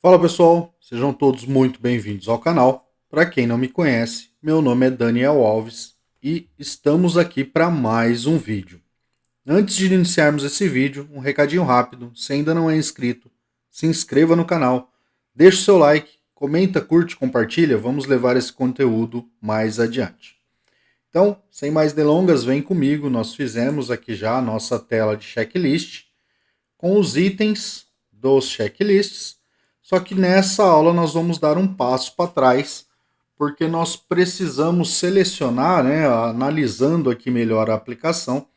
Fala pessoal, sejam todos muito bem-vindos ao canal. Para quem não me conhece, meu nome é Daniel Alves e estamos aqui para mais um vídeo. Antes de iniciarmos esse vídeo, um recadinho rápido: se ainda não é inscrito, se inscreva no canal, deixe o seu like, comenta, curte, compartilha, vamos levar esse conteúdo mais adiante. Então, sem mais delongas, vem comigo, nós fizemos aqui já a nossa tela de checklist com os itens dos checklists. Só que nessa aula nós vamos dar um passo para trás, porque nós precisamos selecionar, né, analisando aqui melhor a aplicação,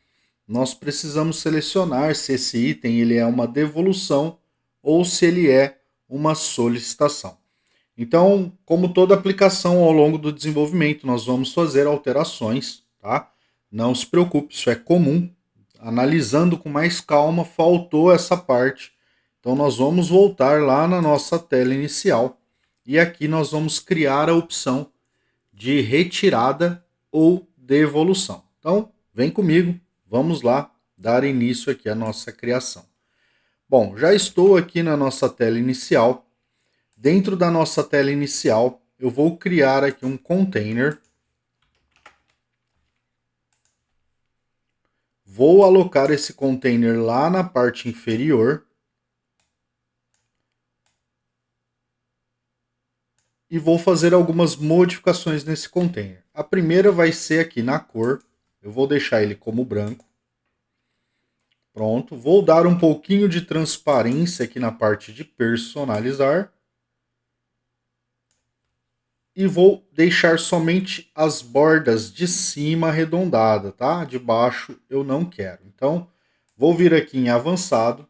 nós precisamos selecionar se esse item ele é uma devolução ou se ele é uma solicitação. Então, como toda aplicação ao longo do desenvolvimento, nós vamos fazer alterações, tá? Não se preocupe, isso é comum. Analisando com mais calma, faltou essa parte. Então, nós vamos voltar lá na nossa tela inicial e aqui nós vamos criar a opção de retirada ou devolução. Então, vem comigo, vamos lá dar início aqui à nossa criação. Bom, já estou aqui na nossa tela inicial. Dentro da nossa tela inicial, eu vou criar aqui um container. Vou alocar esse container lá na parte inferior. E vou fazer algumas modificações nesse container. A primeira vai ser aqui na cor. Eu vou deixar ele como branco. Pronto. Vou dar um pouquinho de transparência aqui na parte de personalizar. E vou deixar somente as bordas de cima arredondadas, tá? De baixo eu não quero. Então, vou vir aqui em avançado.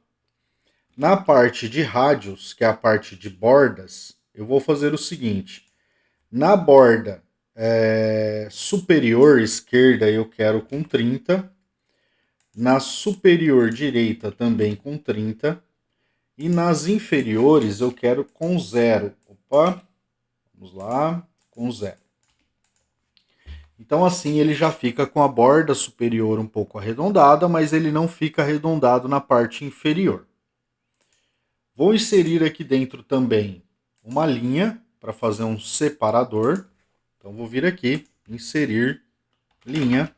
Na parte de rádios, que é a parte de bordas, eu vou fazer o seguinte. Na borda superior esquerda eu quero com 30. Na superior direita também com 30. E nas inferiores eu quero com 0. Opa, vamos lá, com 0. Então assim ele já fica com a borda superior um pouco arredondada, mas ele não fica arredondado na parte inferior. Vou inserir aqui dentro também uma linha para fazer um separador. Então vou vir aqui, inserir linha.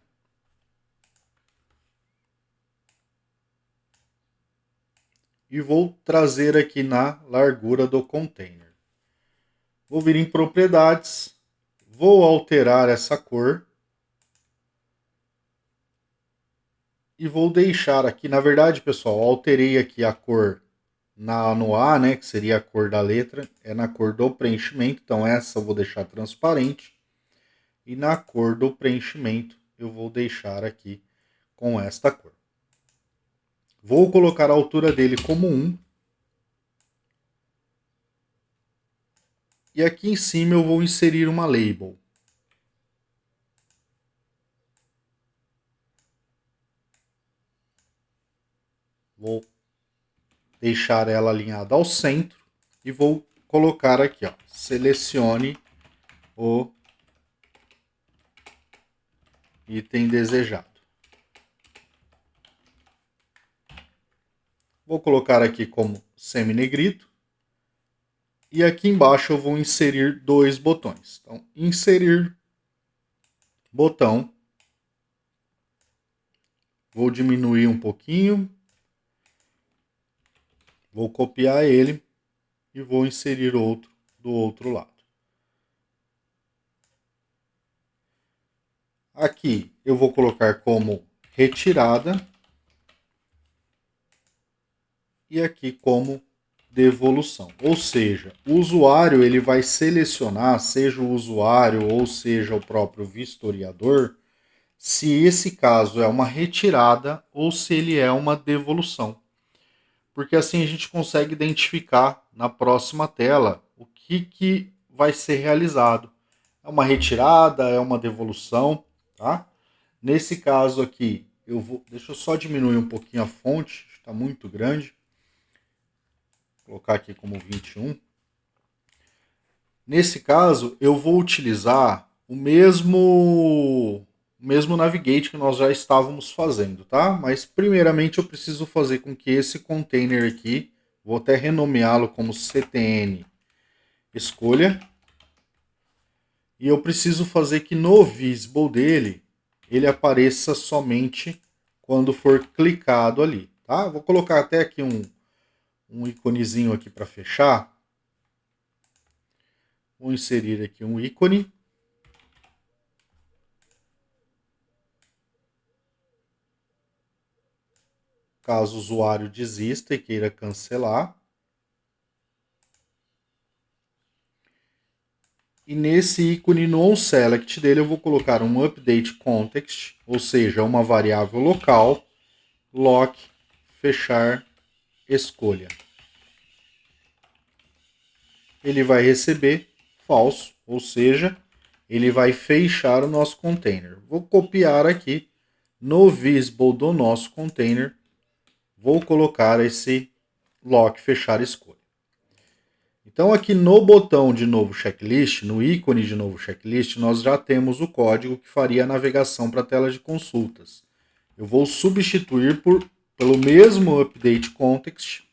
E vou trazer aqui na largura do container. Vou vir em propriedades, vou alterar essa cor. E vou deixar aqui, na verdade, pessoal, alterei aqui a cor no A, né, que seria a cor da letra, é na cor do preenchimento, então essa eu vou deixar transparente. E na cor do preenchimento eu vou deixar aqui com esta cor. Vou colocar a altura dele como 1. E aqui em cima eu vou inserir uma label. Vou deixar ela alinhada ao centro e vou colocar aqui, ó, selecione o item desejado. Vou colocar aqui como semi-negrito. E aqui embaixo eu vou inserir dois botões. Então, inserir botão. Vou diminuir um pouquinho. Vou copiar ele e vou inserir outro do outro lado. Aqui eu vou colocar como retirada. E aqui como devolução. Ou seja, o usuário ele vai selecionar, seja o usuário ou seja o próprio vistoriador, se esse caso é uma retirada ou se ele é uma devolução. Porque assim a gente consegue identificar na próxima tela o que vai ser realizado. É uma retirada, é uma devolução, tá? Nesse caso aqui, deixa eu só diminuir um pouquinho a fonte, está muito grande. Vou colocar aqui como 21. Nesse caso, eu vou utilizar o mesmo navigate que nós já estávamos fazendo, tá? Mas primeiramente eu preciso fazer com que esse container aqui, Vou até renomeá-lo como CTN escolha. E eu preciso fazer que no visible dele, ele apareça somente quando for clicado ali, tá? Vou colocar até aqui um íconezinho aqui para fechar. Vou inserir aqui um ícone. Caso o usuário desista e queira cancelar. E nesse ícone no onSelect dele eu vou colocar um update context, ou seja, uma variável local, lock, fechar, escolha. Ele vai receber falso, ou seja, ele vai fechar o nosso container. Vou copiar aqui no visible do nosso container, vou colocar esse lock, fechar, escolha. Então aqui no botão de novo checklist, no ícone de novo checklist, nós já temos o código que faria a navegação para a tela de consultas. Eu vou substituir pelo mesmo update context,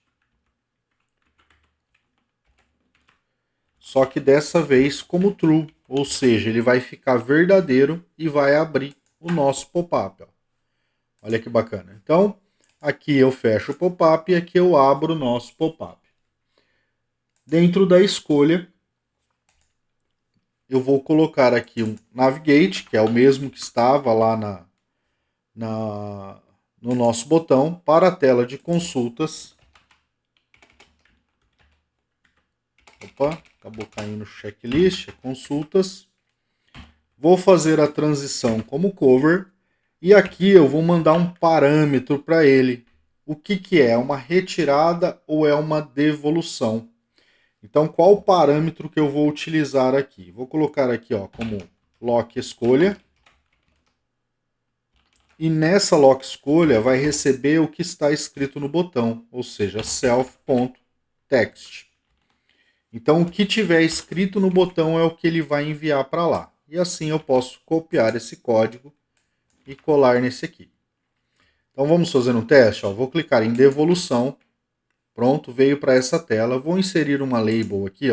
só que dessa vez como true, ou seja, ele vai ficar verdadeiro e vai abrir o nosso pop-up. Olha que bacana. Então, aqui eu fecho o pop-up e aqui eu abro o nosso pop-up. Dentro da escolha, eu vou colocar aqui um navigate, que é o mesmo que estava lá no nosso botão, para a tela de consultas. Opa, acabou caindo o checklist, consultas. Vou fazer a transição como cover e aqui eu vou mandar um parâmetro para ele. O que é? Uma retirada ou é uma devolução? Então, qual o parâmetro que eu vou utilizar aqui? Vou colocar aqui como lock escolha. E nessa lock escolha vai receber o que está escrito no botão, ou seja, self.text. Então, o que tiver escrito no botão é o que ele vai enviar para lá. E assim eu posso copiar esse código e colar nesse aqui. Então, vamos fazer um teste. Vou clicar em devolução. Pronto, veio para essa tela. Vou inserir uma label aqui,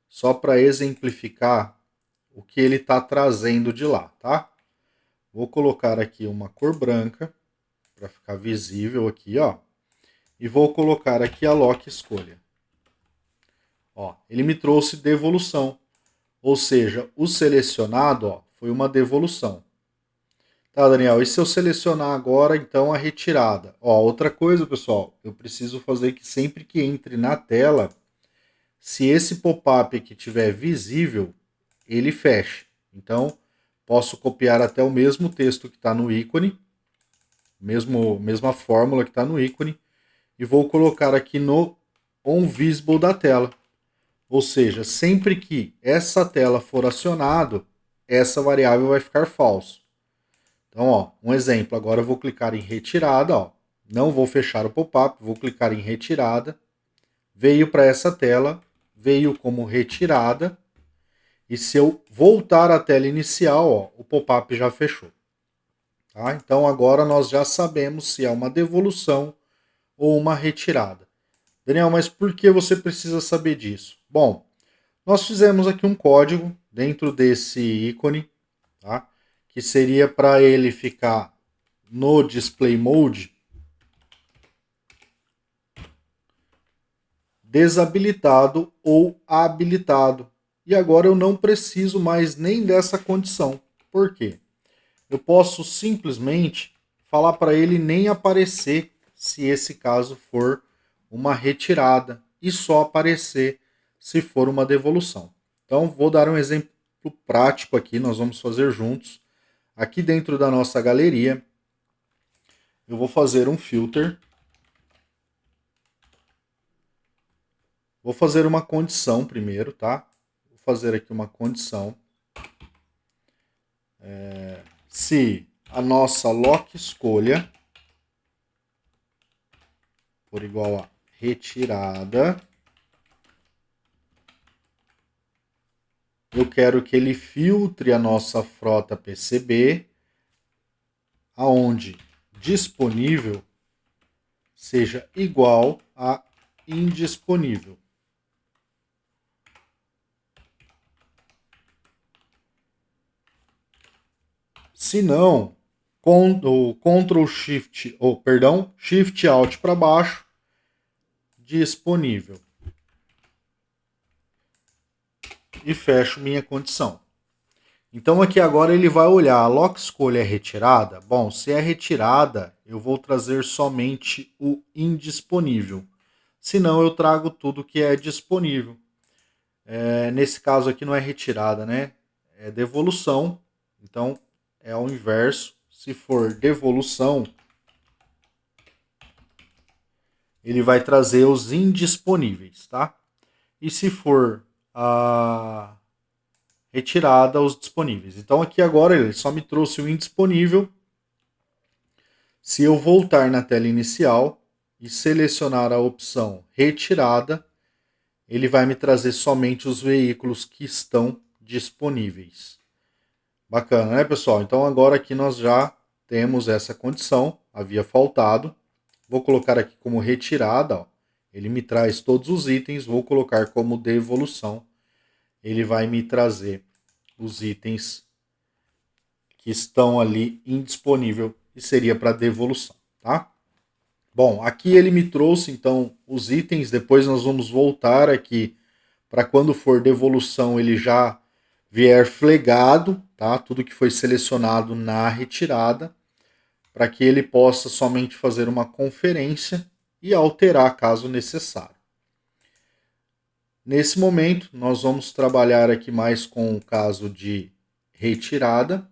só para exemplificar o que ele está trazendo de lá, tá? Vou colocar aqui uma cor branca para ficar visível aqui, e vou colocar aqui a lock escolha. Ele me trouxe devolução, ou seja, o selecionado foi uma devolução. Tá, Daniel, e se eu selecionar agora, então, a retirada? Outra coisa, pessoal, eu preciso fazer que sempre que entre na tela, se esse pop-up aqui estiver visível, ele feche. Então, posso copiar até o mesmo texto que está no ícone, mesma fórmula que está no ícone, e vou colocar aqui no onVisible da tela. Ou seja, sempre que essa tela for acionado, essa variável vai ficar falso. Então, um exemplo, agora eu vou clicar em retirada, não vou fechar o pop-up, vou clicar em retirada, veio para essa tela, veio como retirada, e se eu voltar à tela inicial, o pop-up já fechou. Tá? Então agora nós já sabemos se é uma devolução ou uma retirada. Daniel, mas por que você precisa saber disso? Bom, nós fizemos aqui um código dentro desse ícone, tá? Que seria para ele ficar no display mode desabilitado ou habilitado. E agora eu não preciso mais nem dessa condição. Por quê? Eu posso simplesmente falar para ele nem aparecer se esse caso for uma retirada e só aparecer se for uma devolução. Então, vou dar um exemplo prático aqui, nós vamos fazer juntos. Aqui dentro da nossa galeria, eu vou fazer um filter. Vou fazer uma condição primeiro, tá? Vou fazer aqui uma condição. Se a nossa lock escolha for igual a retirada, eu quero que ele filtre a nossa frota PCB, aonde disponível seja igual a indisponível. Se não, o Ctrl Shift, Shift Alt para baixo, disponível. E fecho minha condição. Então aqui agora ele vai olhar, a lock escolha é retirada? Bom, se é retirada, eu vou trazer somente o indisponível. Se não, eu trago tudo que é disponível. Nesse caso aqui não é retirada, né? É devolução. Então é ao inverso. Se for devolução, ele vai trazer os indisponíveis, tá? E se for a retirada, os disponíveis. Então aqui agora ele só me trouxe o indisponível. Se eu voltar na tela inicial e selecionar a opção retirada, ele vai me trazer somente os veículos que estão disponíveis. Bacana, né, pessoal? Então agora aqui nós já temos essa condição, havia faltado. Vou colocar aqui como retirada, ó. Ele me traz todos os itens, vou colocar como devolução. Ele vai me trazer os itens que estão ali indisponível e seria para devolução, tá? Bom, aqui ele me trouxe então os itens, depois nós vamos voltar aqui para quando for devolução ele já vier flegado, tá? Tudo que foi selecionado na retirada, para que ele possa somente fazer uma conferência e alterar caso necessário. Nesse momento, nós vamos trabalhar aqui mais com o caso de retirada,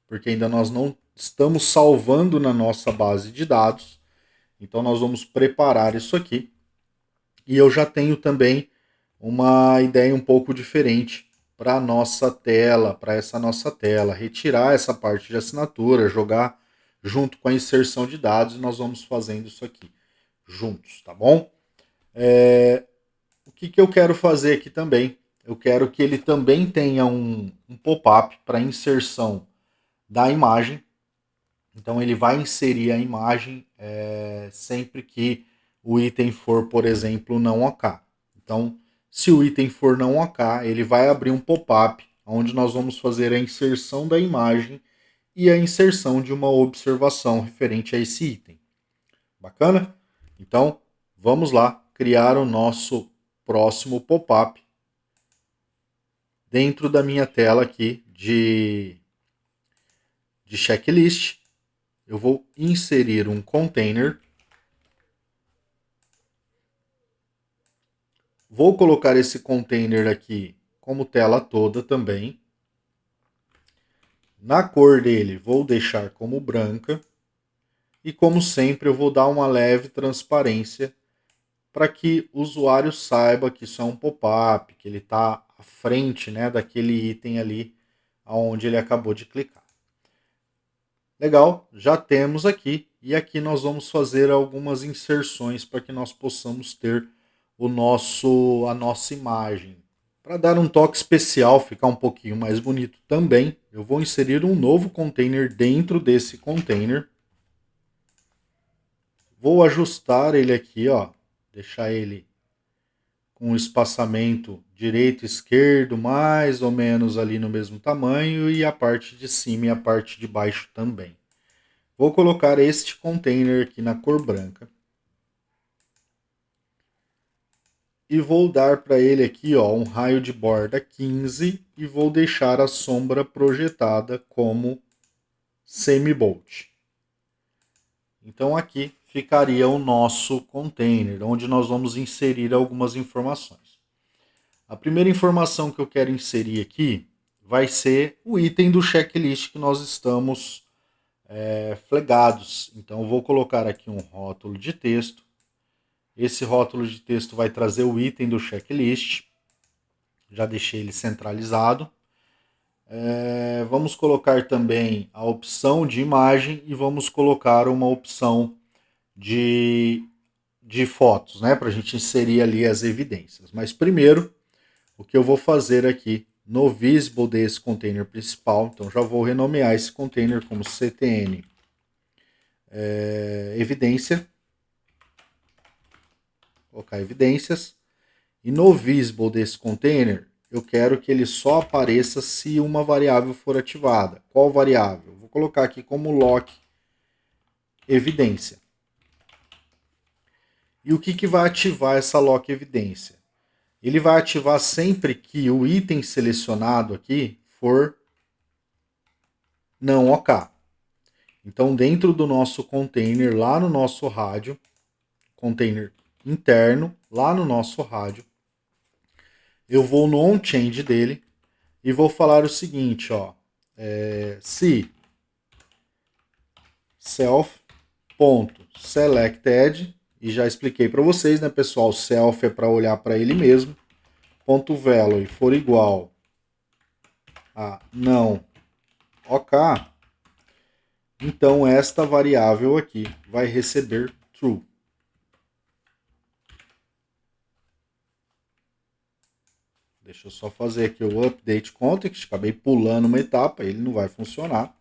porque ainda nós não estamos salvando na nossa base de dados. Então nós vamos preparar isso aqui. E eu já tenho também uma ideia um pouco diferente para a nossa tela, para essa nossa tela. Retirar essa parte de assinatura, jogar junto com a inserção de dados e nós vamos fazendo isso aqui juntos, tá bom? O que eu quero fazer aqui também? Eu quero que ele também tenha um pop-up para inserção da imagem. Então ele vai inserir a imagem sempre que o item for, por exemplo, não OK. Então, se o item for não OK, ele vai abrir um pop-up onde nós vamos fazer a inserção da imagem e a inserção de uma observação referente a esse item. Bacana? Então, vamos lá criar o nosso próximo pop-up dentro da minha tela aqui de checklist. Eu vou inserir um container. Vou colocar esse container aqui como tela toda também. Na cor dele, vou deixar como branca. E como sempre, eu vou dar uma leve transparência para que o usuário saiba que isso é um pop-up, que ele está à frente, né, daquele item ali onde ele acabou de clicar. Legal, já temos aqui. E aqui nós vamos fazer algumas inserções para que nós possamos ter a nossa imagem. Para dar um toque especial, ficar um pouquinho mais bonito também, eu vou inserir um novo container dentro desse container. Vou ajustar ele aqui, ó, deixar ele com o espaçamento direito e esquerdo, mais ou menos ali no mesmo tamanho, e a parte de cima e a parte de baixo também. Vou colocar este container aqui na cor branca. E vou dar para ele aqui, ó, um raio de borda 15 e vou deixar a sombra projetada como semi-bolt. Então aqui ficaria o nosso container, onde nós vamos inserir algumas informações. A primeira informação que eu quero inserir aqui vai ser o item do checklist que nós estamos flegados. Então eu vou colocar aqui um rótulo de texto. Esse rótulo de texto vai trazer o item do checklist. Já deixei ele centralizado. Vamos colocar também a opção de imagem e vamos colocar uma opção de fotos, né, para a gente inserir ali as evidências. Mas primeiro, o que eu vou fazer aqui no visible desse container principal, então já vou renomear esse container como ctn evidência. colocar evidências. E no visible desse container, eu quero que ele só apareça se uma variável for ativada. Qual variável? Vou colocar aqui como lock evidência. E o que vai ativar essa lock evidência? Ele vai ativar sempre que o item selecionado aqui for não OK. Então, dentro do nosso container, lá no nosso rádio, container interno, lá no nosso rádio, eu vou no onChange dele e vou falar o seguinte, ó, se self.selected, e já expliquei para vocês, né, pessoal, self é para olhar para ele mesmo, ponto value for igual a não OK, então esta variável aqui vai receber true. Deixa eu só fazer aqui o update context, acabei pulando uma etapa, ele não vai funcionar.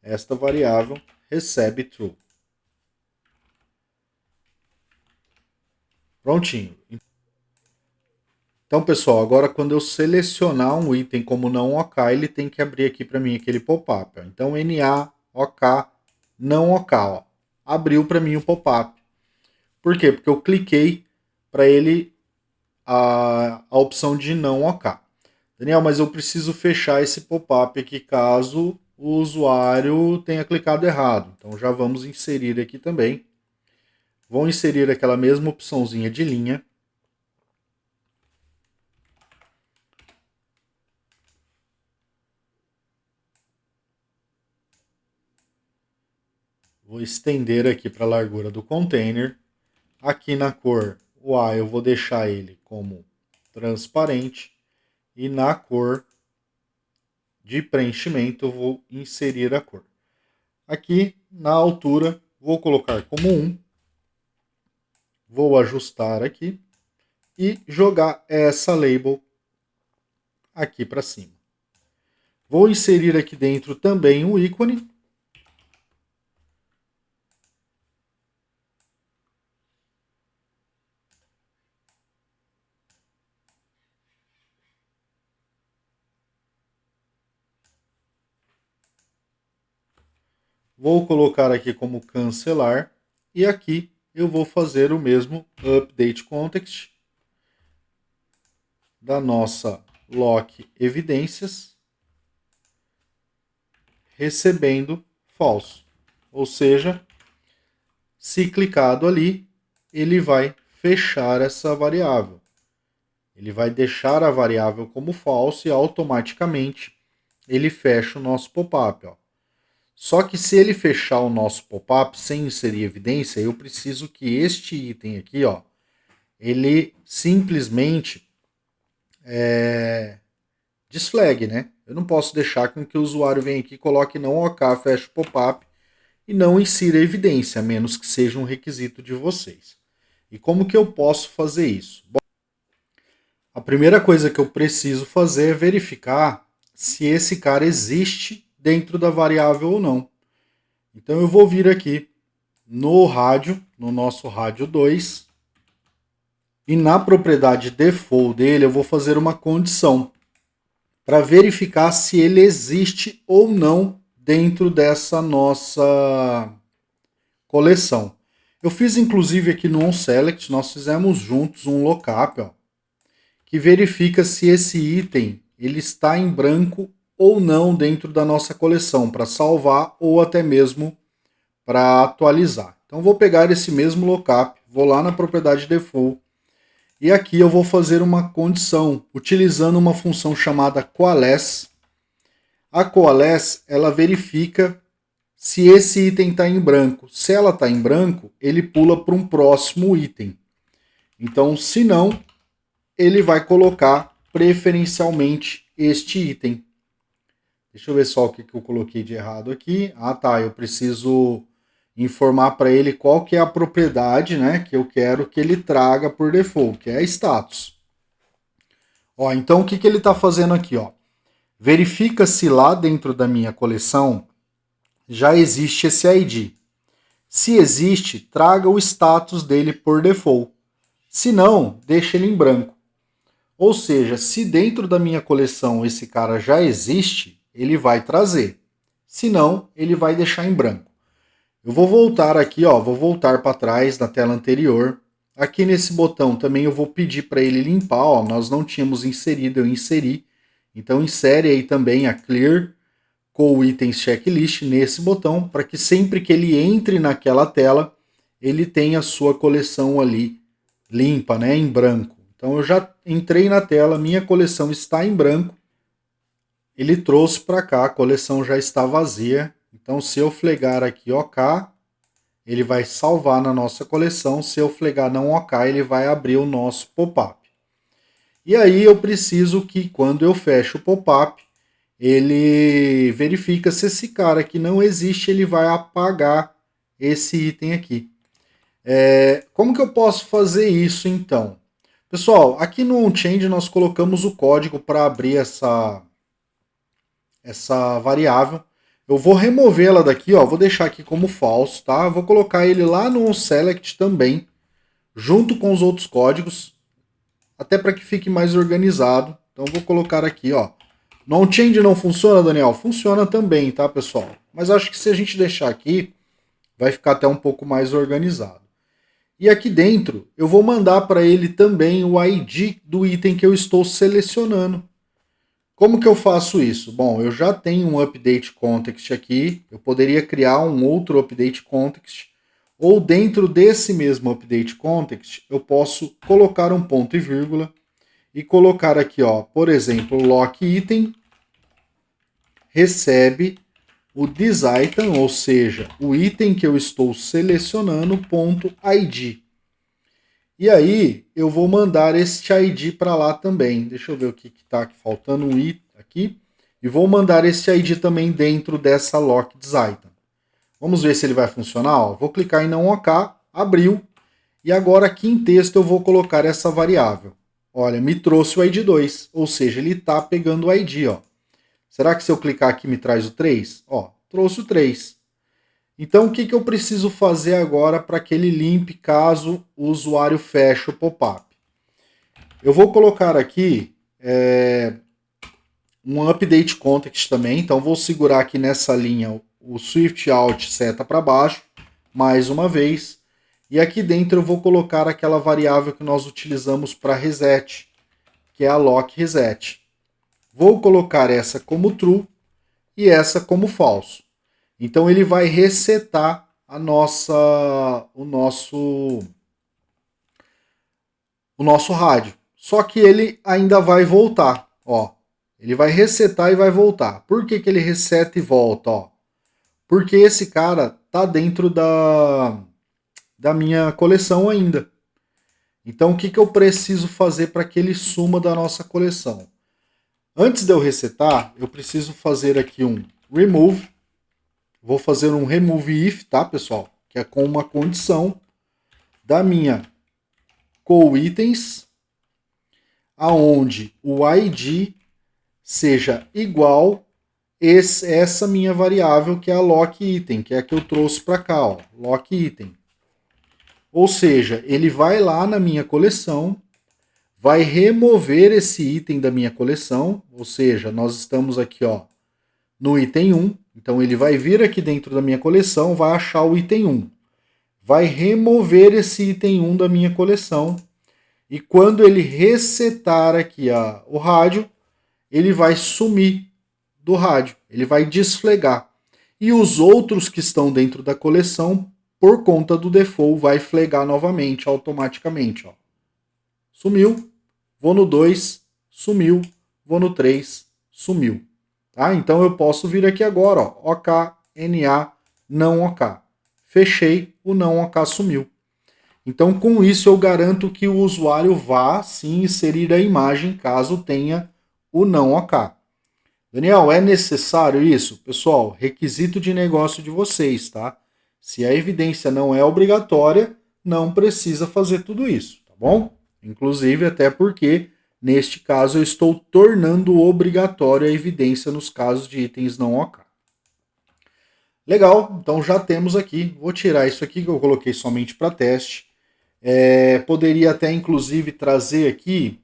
Esta variável recebe true. Prontinho. Então, pessoal, agora quando eu selecionar um item como não OK, ele tem que abrir aqui para mim aquele pop-up. Então, NA, OK, não OK. Ó. Abriu para mim o pop-up. Por quê? Porque eu cliquei para ele a opção de não OK. Daniel, mas eu preciso fechar esse pop-up aqui caso o usuário tenha clicado errado. Então já vamos inserir aqui também. Vou inserir aquela mesma opçãozinha de linha. Vou estender aqui para a largura do container. Aqui na cor A eu vou deixar ele como transparente. E na cor de preenchimento eu vou inserir a cor. Aqui na altura vou colocar como 1. Vou ajustar aqui e jogar essa label aqui para cima. Vou inserir aqui dentro também o ícone. Vou colocar aqui como cancelar. E aqui eu vou fazer o mesmo update context da nossa lock evidências, recebendo falso. Ou seja, se clicado ali, ele vai fechar essa variável. Ele vai deixar a variável como falso e automaticamente ele fecha o nosso pop-up. Só que se ele fechar o nosso pop-up sem inserir evidência, eu preciso que este item aqui, ó, ele simplesmente desflag, né? Eu não posso deixar com que o usuário venha aqui, coloque não OK, feche o pop-up e não insira evidência, a menos que seja um requisito de vocês. E como que eu posso fazer isso? Bom, a primeira coisa que eu preciso fazer é verificar se esse cara existe dentro da variável ou não. Então eu vou vir aqui no rádio, no nosso rádio 2, e na propriedade default dele eu vou fazer uma condição para verificar se ele existe ou não dentro dessa nossa coleção. Eu fiz inclusive aqui no onSelect, nós fizemos juntos um lookup, ó, que verifica se esse item ele está em branco ou não dentro da nossa coleção, para salvar ou até mesmo para atualizar. Então vou pegar esse mesmo lookup, vou lá na propriedade default, e aqui eu vou fazer uma condição, utilizando uma função chamada coalesce. A coalesce, ela verifica se esse item está em branco. Se ela está em branco, ele pula para um próximo item. Então, se não, ele vai colocar preferencialmente este item. Deixa eu ver só o que eu coloquei de errado aqui. Ah, tá, eu preciso informar para ele qual que é a propriedade, né, que eu quero que ele traga por default, que é status. Ó, então o que ele está fazendo aqui? Ó? Verifica se lá dentro da minha coleção já existe esse ID. Se existe, traga o status dele por default. Se não, deixa ele em branco. Ou seja, se dentro da minha coleção esse cara já existe, ele vai trazer. Se não, ele vai deixar em branco. Eu vou voltar aqui, ó, vou voltar para trás na tela anterior. Aqui nesse botão também eu vou pedir para ele limpar, ó, nós não tínhamos inserido, eu inseri. Então insere aí também a Clear com Itens Checklist nesse botão, para que sempre que ele entre naquela tela, ele tenha a sua coleção ali limpa, né, em branco. Então eu já entrei na tela, minha coleção está em branco. Ele trouxe para cá, a coleção já está vazia. Então se eu flegar aqui OK, ele vai salvar na nossa coleção. Se eu flegar não OK, ele vai abrir o nosso pop-up. E aí eu preciso que quando eu fecho o pop-up, ele verifica se esse cara aqui não existe, ele vai apagar esse item aqui. Como que eu posso fazer isso então? Pessoal, aqui no onChange nós colocamos o código para abrir essa variável. Eu vou removê-la daqui, ó, vou deixar aqui como falso, tá? Vou colocar ele lá no onSelect também, junto com os outros códigos, até para que fique mais organizado. Então vou colocar aqui, ó. No onChange não funciona, Daniel? Funciona também, tá, pessoal? Mas acho que se a gente deixar aqui, vai ficar até um pouco mais organizado. E aqui dentro, eu vou mandar para ele também o ID do item que eu estou selecionando. Como que eu faço isso? Bom, eu já tenho um update context aqui, eu poderia criar um outro update context, ou dentro desse mesmo update context, eu posso colocar um ponto e vírgula e colocar aqui, ó, por exemplo, lock item recebe o thisItem, ou seja, o item que eu estou selecionando, ponto ID. E aí eu vou mandar este ID para lá também. Deixa eu ver o que está faltando um item aqui. E vou mandar este ID também dentro dessa lock thisItem. Vamos ver se ele vai funcionar. Ó, vou clicar em não OK, abriu. E agora aqui em texto eu vou colocar essa variável. Olha, me trouxe o ID 2, ou seja, ele está pegando o ID. Ó. Será que se eu clicar aqui me traz o 3? Ó, trouxe o 3. Então o que eu preciso fazer agora para que ele limpe caso o usuário feche o pop-up? Eu vou colocar aqui um update context também, então vou segurar aqui nessa linha o Shift Alt seta para baixo, mais uma vez, e aqui dentro eu vou colocar aquela variável que nós utilizamos para reset, que é a lock reset. Vou colocar essa como true e essa como falso. Então ele vai resetar o nosso rádio. Só que ele ainda vai voltar, ó. Ele vai resetar e vai voltar. Por que ele reseta e volta, ó? Porque esse cara tá dentro da minha coleção ainda. Então o que eu preciso fazer para que ele suma da nossa coleção? Antes de eu resetar, eu preciso fazer aqui um remove. Vou fazer um remove if, tá, pessoal? Que é com uma condição da minha coitens, aonde o ID seja igual essa minha variável que é a lock item, que é a que eu trouxe para cá, ó, lock item. Ou seja, ele vai lá na minha coleção, vai remover esse item da minha coleção, ou seja, nós estamos aqui, ó, no item 1. Então ele vai vir aqui dentro da minha coleção, vai achar o item 1. Vai remover esse item 1 da minha coleção. E quando ele resetar aqui o rádio, ele vai sumir do rádio. Ele vai desflegar. E os outros que estão dentro da coleção, por conta do default, vai flegar novamente, automaticamente. Ó. Sumiu. Vou no 2, sumiu. Vou no 3, sumiu. Tá? Então eu posso vir aqui agora, ó, OK, NA, não OK. Fechei, o não OK sumiu. Então com isso eu garanto que o usuário vá sim inserir a imagem caso tenha o não OK. Daniel, é necessário isso? Pessoal, requisito de negócio de vocês, tá? Se a evidência não é obrigatória, não precisa fazer tudo isso, tá bom? Inclusive até porque neste caso, eu estou tornando obrigatória a evidência nos casos de itens não OK. Legal, então já temos aqui. Vou tirar isso aqui que eu coloquei somente para teste. Poderia até inclusive trazer aqui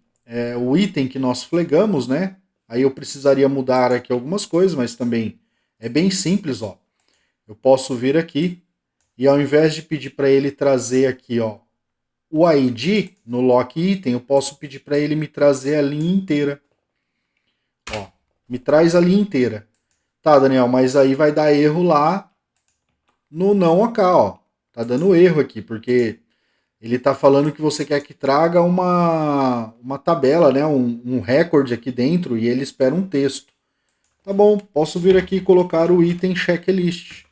o item que nós flegamos, né? Aí eu precisaria mudar aqui algumas coisas, mas também é bem simples, ó. Eu posso vir aqui e ao invés de pedir para ele trazer aqui, ó, o ID no lock item, eu posso pedir para ele me trazer a linha inteira. Ó, me traz a linha inteira. Tá, Daniel, mas aí vai dar erro lá no não OK, ó. Tá dando erro aqui, porque ele tá falando que você quer que traga uma tabela, né? Um recorde aqui dentro e ele espera um texto. Tá bom, posso vir aqui e colocar o item checklist.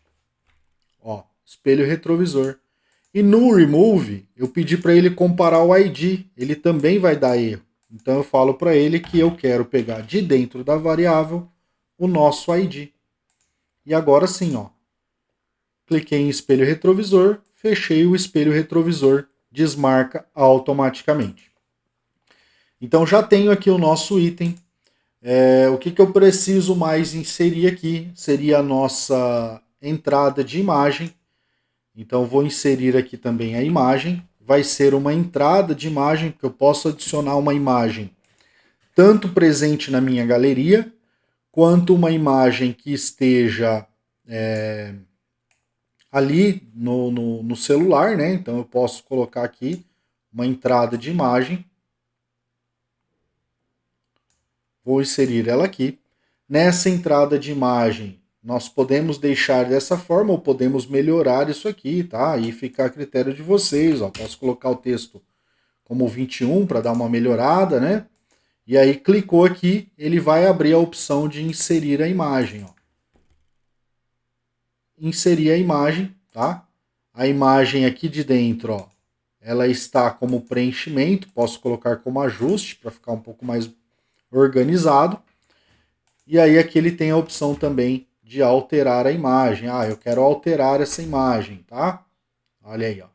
Ó, espelho retrovisor. E no remove, eu pedi para ele comparar o ID. Ele também vai dar erro. Então eu falo para ele que eu quero pegar de dentro da variável o nosso ID. E agora sim, ó. Cliquei em espelho retrovisor, fechei o espelho retrovisor, desmarca automaticamente. Então já tenho aqui o nosso item. O que eu preciso mais inserir aqui seria a nossa entrada de imagem. Então vou inserir aqui também a imagem. Vai ser uma entrada de imagem, porque eu posso adicionar uma imagem tanto presente na minha galeria, quanto uma imagem que esteja ali no celular, né? Então eu posso colocar aqui uma entrada de imagem. Vou inserir ela aqui. Nessa entrada de imagem, nós podemos deixar dessa forma ou podemos melhorar isso aqui, tá? Aí fica a critério de vocês, ó. Posso colocar o texto como 21 para dar uma melhorada, né? E aí clicou aqui, ele vai abrir a opção de inserir a imagem, ó. Inserir a imagem, tá? A imagem aqui de dentro, ó, ela está como preenchimento, posso colocar como ajuste para ficar um pouco mais organizado. E aí aqui ele tem a opção também de alterar a imagem. Ah, eu quero alterar essa imagem, tá? Olha aí, ó.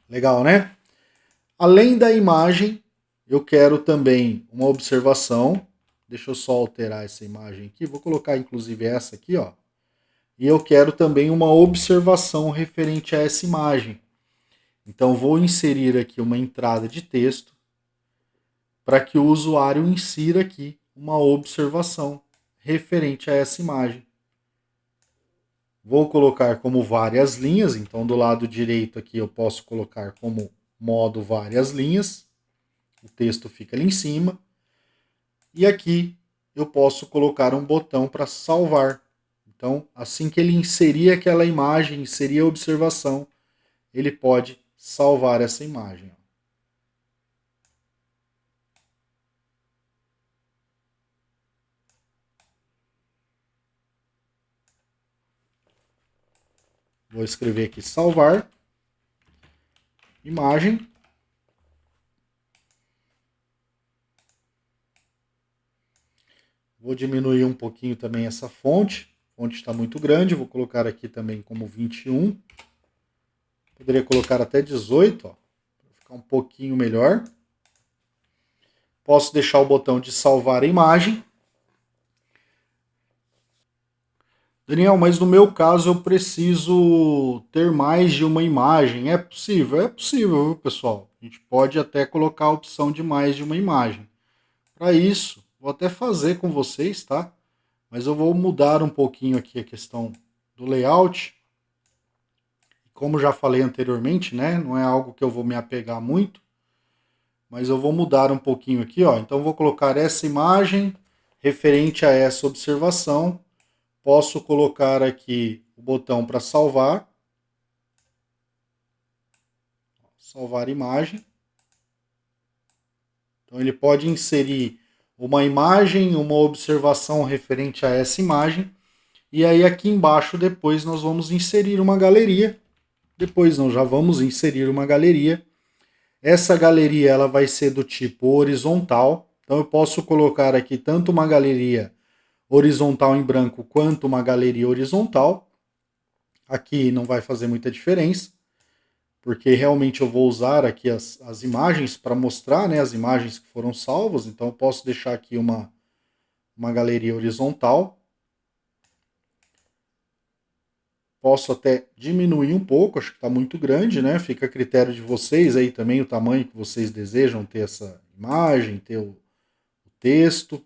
Legal, né? Além da imagem, eu quero também uma observação. Deixa eu só alterar essa imagem aqui. Vou colocar inclusive essa aqui, ó. E eu quero também uma observação referente a essa imagem. Então vou inserir aqui uma entrada de texto para que o usuário insira aqui uma observação referente a essa imagem. Vou colocar como várias linhas, então do lado direito aqui eu posso colocar como modo várias linhas. O texto fica ali em cima. E aqui eu posso colocar um botão para salvar. Então, assim que ele inserir aquela imagem, inserir a observação, ele pode salvar essa imagem. Vou escrever aqui salvar imagem. Vou diminuir um pouquinho também essa fonte. A fonte está muito grande, vou colocar aqui também como 21. Poderia colocar até 18, ó, para ficar um pouquinho melhor. Posso deixar o botão de salvar a imagem. Daniel, mas no meu caso eu preciso ter mais de uma imagem. É possível? É possível, viu, pessoal? A gente pode até colocar a opção de mais de uma imagem. Para isso, vou até fazer com vocês, tá? Mas eu vou mudar um pouquinho aqui a questão do layout. Como já falei anteriormente, né? Não é algo que eu vou me apegar muito. Mas eu vou mudar um pouquinho aqui, ó. Então vou colocar essa imagem referente a essa observação. Posso colocar aqui o botão para salvar. Salvar imagem. Então ele pode inserir uma imagem, uma observação referente a essa imagem. E aí aqui embaixo depois nós vamos inserir uma galeria. Depois nós já vamos inserir uma galeria. Essa galeria ela vai ser do tipo horizontal. Então eu posso colocar aqui tanto uma galeria horizontal em branco quanto uma galeria horizontal. Aqui não vai fazer muita diferença, porque realmente eu vou usar aqui as imagens para mostrar, né, as imagens que foram salvas. Então eu posso deixar aqui uma galeria horizontal. posso até diminuir um pouco, acho que está muito grande, né? Fica a critério de vocês aí também, o tamanho que vocês desejam ter essa imagem, ter o texto.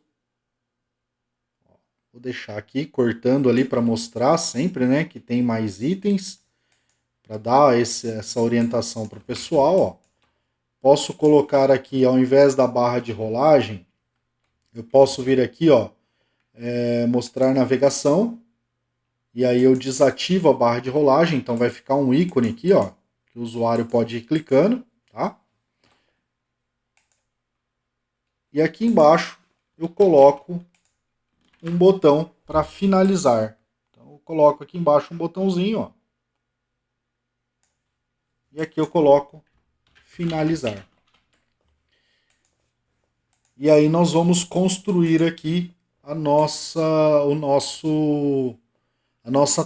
Vou deixar aqui cortando ali para mostrar sempre, né, que tem mais itens para dar essa orientação para o pessoal. Ó. Posso colocar aqui, ao invés da barra de rolagem, eu posso vir aqui, ó, mostrar navegação. E aí eu desativo a barra de rolagem, então vai ficar um ícone aqui, ó, que o usuário pode ir clicando, tá? E aqui embaixo eu coloco um botão para finalizar. Então eu coloco aqui embaixo um botãozinho, ó. E aqui eu coloco finalizar. E aí nós vamos construir aqui a nossa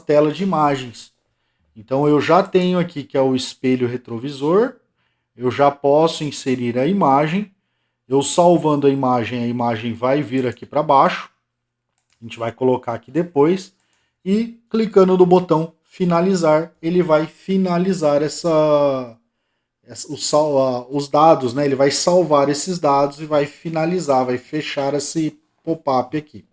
tela de imagens. Então eu já tenho aqui que é o espelho retrovisor, eu já posso inserir a imagem, eu salvando a imagem vai vir aqui para baixo, a gente vai colocar aqui depois, e clicando no botão finalizar, ele vai finalizar os dados, né? Ele vai salvar esses dados e vai finalizar, vai fechar esse pop-up aqui,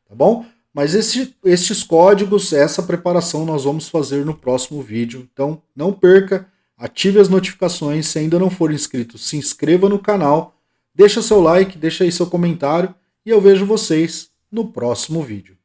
tá bom? Mas estes códigos, essa preparação nós vamos fazer no próximo vídeo. Então não perca, ative as notificações. Se ainda não for inscrito, se inscreva no canal, deixa seu like, deixa aí seu comentário e eu vejo vocês no próximo vídeo.